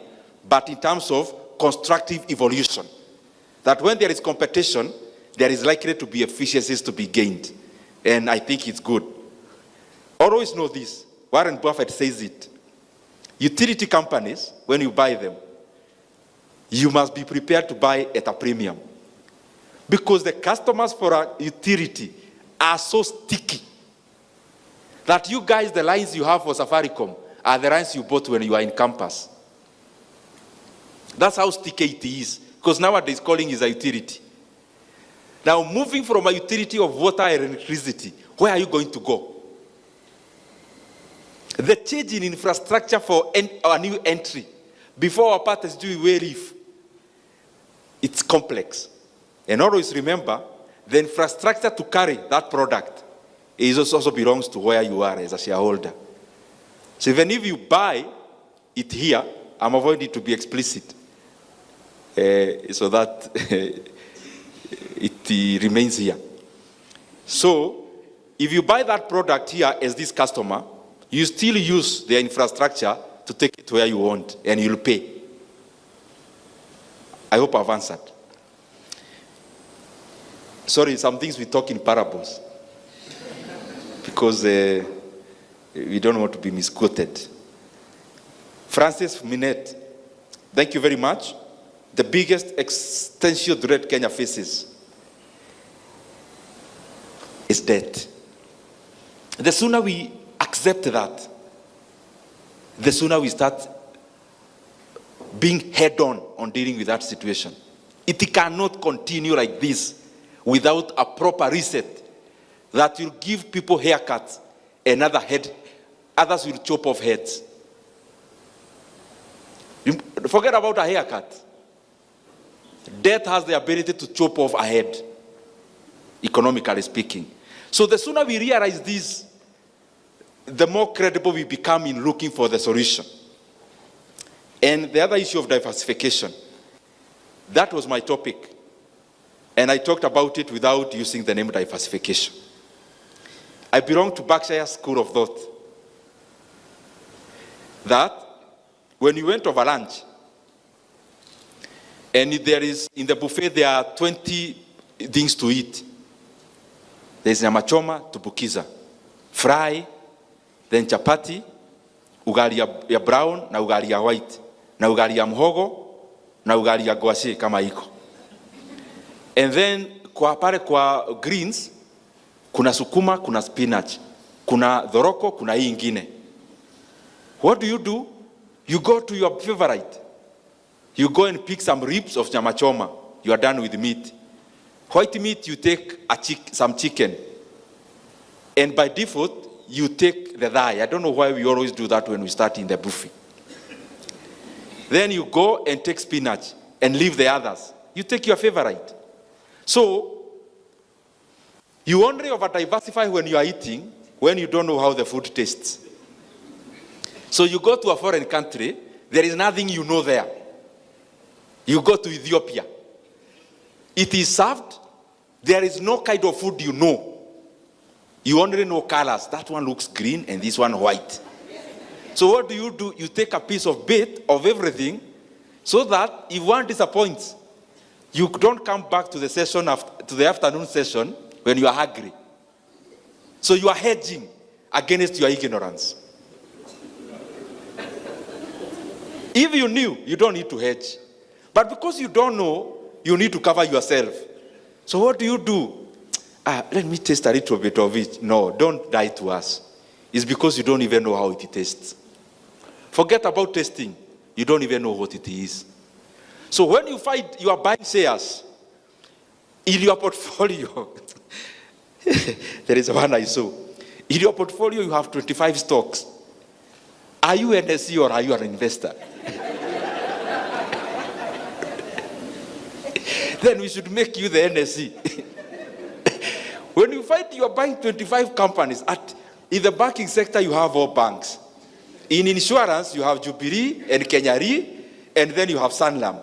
but in terms of constructive evolution. That when there is competition, there is likely to be efficiencies to be gained. And I think it's good. Always know this. Warren Buffett says it. Utility companies, when you buy them, you must be prepared to buy at a premium. Because the customers for a utility are so sticky that you guys, the lines you have for Safaricom, are the lines you bought when you are in campus. That's how sticky it is. Because nowadays calling is a utility. Now moving from a utility of water and electricity, where are you going to go? The change in infrastructure for a new entry, before our partners do where live, it's complex. And always remember, the infrastructure to carry that product also belongs to where you are as a shareholder. So even if you buy it here, I'm avoiding to be explicit, so that it remains here. So if you buy that product here as this customer, you still use the infrastructure to take it where you want, and you'll pay. I hope I've answered. Sorry, some things we talk in parables, because we don't want to be misquoted. Francis Minette, thank you very much. The biggest existential threat Kenya faces is debt. The sooner we accept that, the sooner we start being head-on dealing with that situation. It cannot continue like this, without a proper reset that will give people haircuts and others will chop off heads. Forget about a haircut. Death has the ability to chop off a head, economically speaking. So the sooner we realize this, the more credible we become in looking for the solution. And the other issue of diversification, that was my topic. And I talked about it without using the name diversification. I belong to Berkshire School of Thought that when you went over lunch, and there is, in the buffet, there are 20 things to eat. There's nyama choma, tubukiza, fry, then chapati, ugali ya brown, na ugali ya white, na ugali ya mhogo, na ugali ya gwashi kama iko. And then, kwa greens, kuna sukuma, kuna spinach, kuna dhoroko, kuna hii ingine. What do? You go to your favorite. You go and pick some ribs of nyama choma. You are done with meat. White meat, you take some chicken. And by default, you take the thigh. I don't know why we always do that when we start in the buffet. Then you go and take spinach and leave the others. You take your favorite. So, you only over-diversify when you are eating, when you don't know how the food tastes. So you go to a foreign country, there is nothing you know there. You go to Ethiopia. It is served, there is no kind of food you know. You only know colors. That one looks green and this one white. So what do? You take a piece of bit of everything so that if one disappoints, you don't come back to the session, to the afternoon session when you are hungry. So you are hedging against your ignorance. If you knew, you don't need to hedge. But because you don't know, you need to cover yourself. So what do? Let me taste a little bit of it. No, don't lie to us. It's because you don't even know how it tastes. Forget about tasting. You don't even know what it is. So when you find you are buying shares in your portfolio, there is one I saw. In your portfolio, you have 25 stocks. Are you an NSE or are you an investor? Then we should make you the NSE. When you find you are buying 25 companies, in the banking sector you have all banks. In insurance you have Jubilee and Kenya Re, and then you have Sanlam.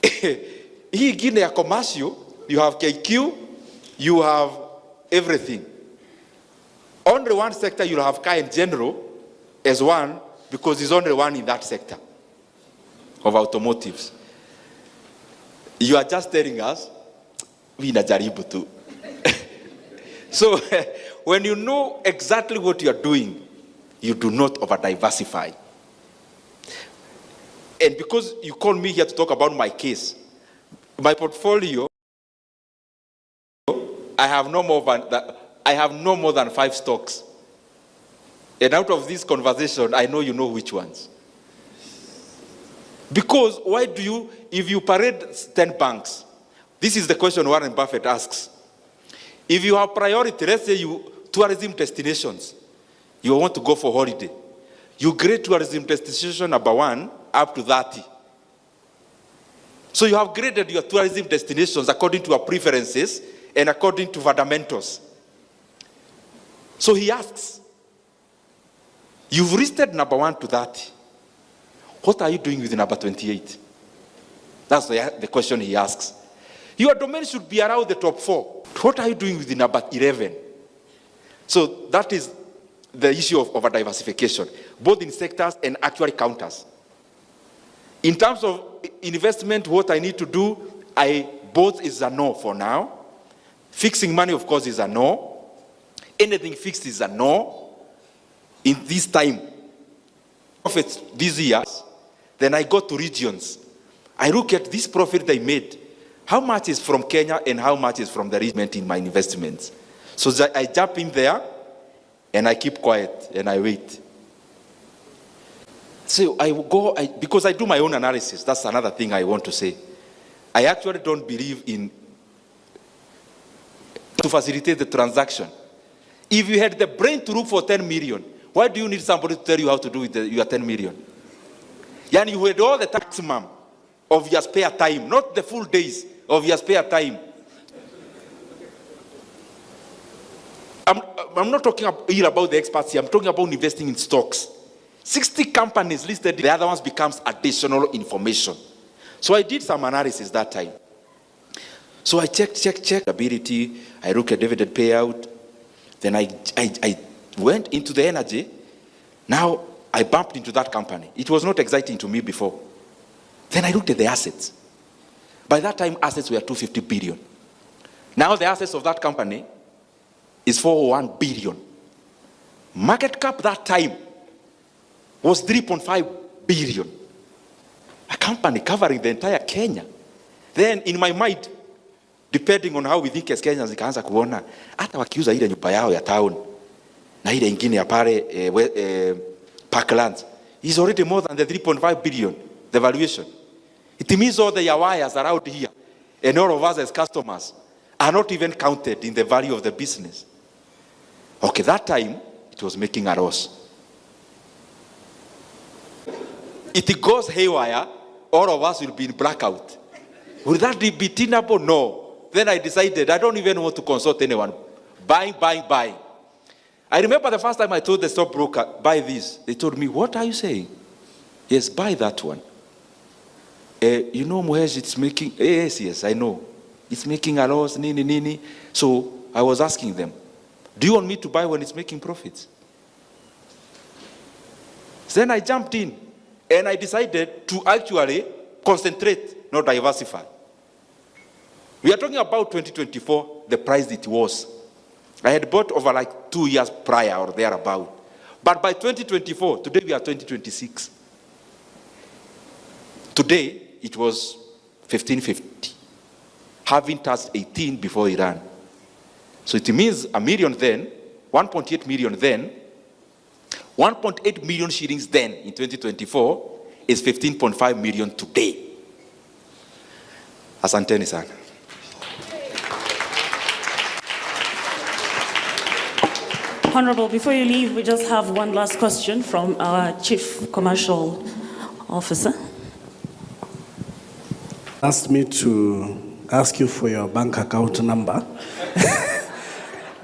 Hii ingine ya commercial, you have KQ, you have everything. Only one sector you'll have Kai and General as one, because there's only one in that sector of automotives. You are just telling us, we najaribu tu. So, when you know exactly what you are doing, you do not over-diversify. And because you called me here to talk about my case, my portfolio, I have no more than 5 stocks. And out of this conversation, I know you know which ones. Because why do you, if you parade 10 banks, this is the question Warren Buffett asks. If you have priority, let's say tourism destinations, you want to go for holiday. You grade tourism destination number 1 up to 30. So you have graded your tourism destinations according to your preferences and according to fundamentals. So he asks, you've listed number 1 to 30. What are you doing with number 28? That's the question he asks. Your domain should be around the top 4. What are you doing with the number 11? So that is the issue of over-diversification, both in sectors and actually counters. In terms of investment, what I need to do, both is a no for now. Fixing money, of course, is a no. Anything fixed is a no. In this time, profits these years, then I go to regions. I look at this profit they made. How much is from Kenya and how much is from the region in my investments? So I jump in there and I keep quiet and I wait. So I go, because I do my own analysis. That's another thing I want to say. I actually don't believe in to facilitate the transaction. If you had the brain to look for 10 million, why do you need somebody to tell you how to do with your 10 million? And you had all the maximum of your spare time, not the full days of your spare time. I'm not talking here about the experts here. I'm talking about investing in stocks. 60 companies listed, the other ones becomes additional information. So I did some analysis that time. So I checked ability. I looked at dividend payout. Then I went into the energy. Now I bumped into that company. It was not exciting to me before. Then I looked at the assets. By that time, assets were 250 billion. Now the assets of that company is 401 billion. Market cap that time was 3.5 billion. A company covering the entire Kenya. Then in my mind, depending on how we think as Kenyans, nikaanza kuona hata wakiuza ile nyumba yao ya town na ile ingine ya pale Parklands is already more than the 3.5 billion, the valuation. It means all the wires around here and all of us as customers are not even counted in the value of the business. Okay, that time it was making a loss. It goes haywire, all of us will be in blackout. Will that be tenable? No. Then I decided I don't even want to consult anyone. Buying. I remember the first time I told the stockbroker, buy this. They told me, what are you saying? Yes, buy that one. You know, Muhesh, it's making, yes, I know. It's making a loss, nini. So I was asking them, do you want me to buy when it's making profits? Then I jumped in and I decided to actually concentrate, not diversify. We are talking about 2024, the price it was. I had bought over like 2 years prior or thereabout. But by 2024, today we are 2026. Today, it was 1550. Having touched 18 before Iran. So it means a million then, 1.8 million then, 1.8 million shillings then in 2024 is 15.5 million today. Asanteni sana. Honorable, before you leave, we just have one last question from our Chief Commercial Officer. Asked me to ask you for your bank account number.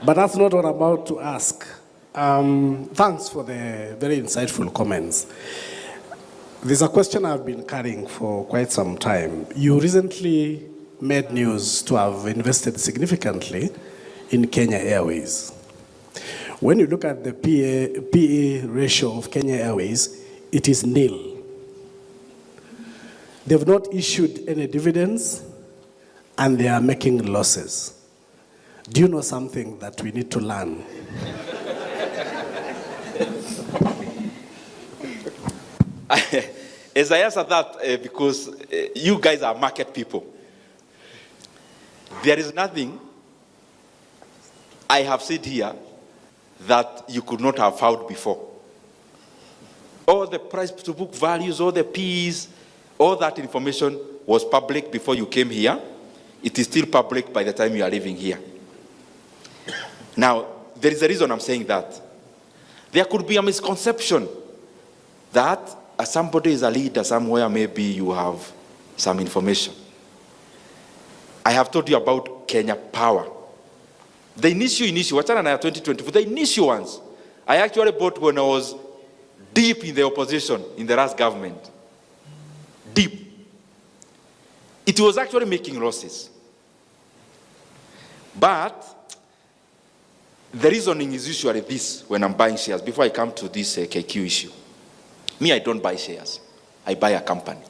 But that's not what I'm about to ask. Thanks for the very insightful comments. There's a question I've been carrying for quite some time. You recently made news to have invested significantly in Kenya Airways. When you look at the PE ratio of Kenya Airways, it is nil. They've not issued any dividends, and they are making losses. Do you know something that we need to learn? As I answer that, because you guys are market people, there is nothing I have said here that you could not have found before. All the price to book values, all the P's, all that information was public before you came here. It is still public by the time you are leaving here. Now, there is a reason I'm saying that. There could be a misconception that as somebody is a leader somewhere, maybe you have some information. I have told you about Kenya Power. The initial, wachana na 2024, the initial ones, I actually bought when I was deep in the opposition in the last government. Deep. It was actually making losses. But the reasoning is usually this when I'm buying shares. Before I come to this KQ issue. Me, I don't buy shares. I buy a company.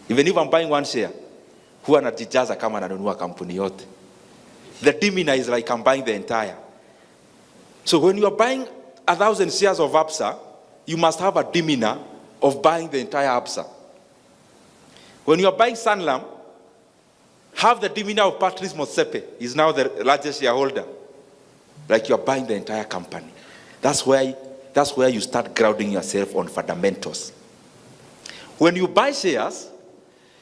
Even if I'm buying one share, huwa anajijaza kama nanunua kampuni yote. The demeanor is like I'm buying the entire. So when you are buying 1,000 shares of ABSA, you must have a demeanor of buying the entire ABSA. When you are buying Sanlam, have the demeanor of Patrice Motsepe, is now the largest shareholder. Like you are buying the entire company. That's where you start grounding yourself on fundamentals. When you buy shares,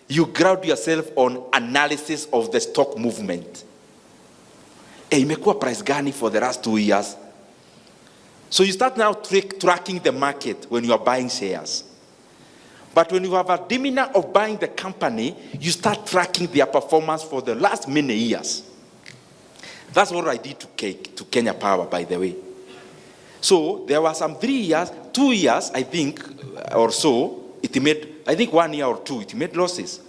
you ground yourself on analysis of the stock movement. imekuwa price gani for the last 2 years? So you start now tracking the market when you are buying shares. But when you have a demeanor of buying the company, you start tracking their performance for the last many years. That's what I did to Kenya Power, by the way. So there were some 3 years, 2 years, I think, or so, it made, I think 1 year or 2, it made losses.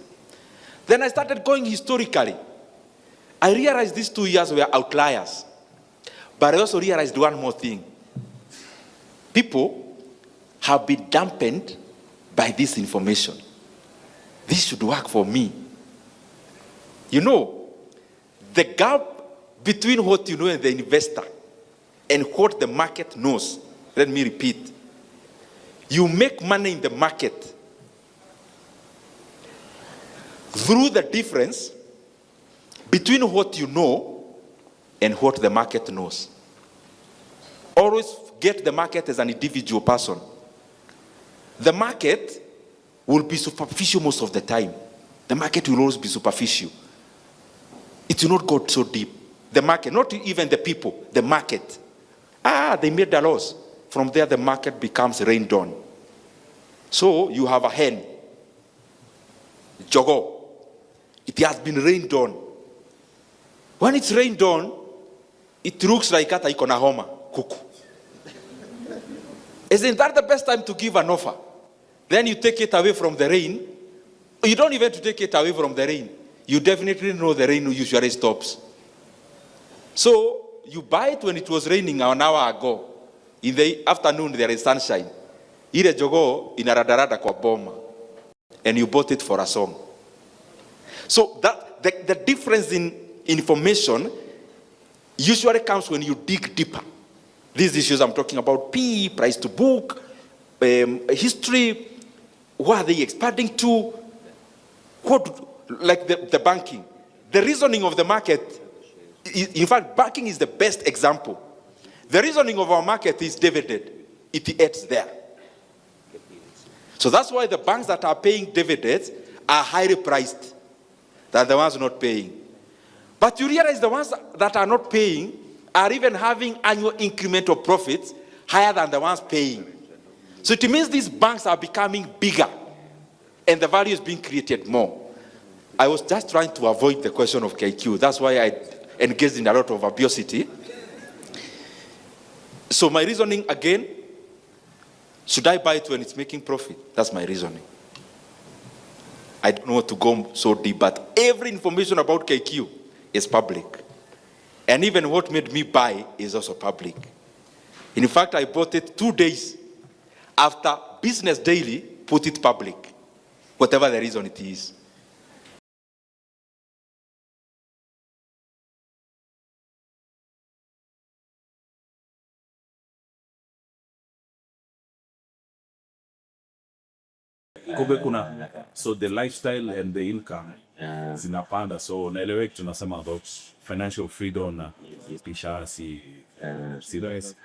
Then I started going historically. I realized these 2 years were outliers. But I also realized one more thing. People have been dampened by this information. This should work for me. You know, the gap between what you know as the investor and what the market knows, let me repeat. You make money in the market through the difference between what you know and what the market knows. Always get the market as an individual person. The market will be superficial most of the time. The market will always be superficial. It will not go so deep. The market, not even the people, the market. They made a loss. From there, the market becomes rained on. So you have a hen, jogo. It has been rained on. When it's rained on, it looks like ata iko na homa, kuku. Isn't that the best time to give an offer? Then you take it away from the rain. You don't even take it away from the rain. You definitely know the rain usually stops. So you buy it when it was raining an hour ago. In the afternoon there is sunshine. Ile jogo inaradarada kwa boma. And you bought it for a song. So that the difference in information usually comes when you dig deeper. These issues I'm talking about, P, price to book, history, what are they expanding to, like the banking. The reasoning of the market, in fact, banking is the best example. The reasoning of our market is dividend. It ends there. So that's why the banks that are paying dividends are highly priced than the ones not paying. But you realize the ones that are not paying are even having annual incremental profits higher than the ones paying. So it means these banks are becoming bigger and the value is being created more. I was just trying to avoid the question of KQ. That's why I engaged in a lot of obesity. So my reasoning again, should I buy it when it's making profit? That's my reasoning. I don't want to go so deep, but every information about KQ is public. And even what made me buy is also public. In fact, I bought it 2 days after Business Daily put it public, whatever the reason it is. So the lifestyle and the income zinapanda, so naeleweki tunasema about financial freedom na pisha si rahisi.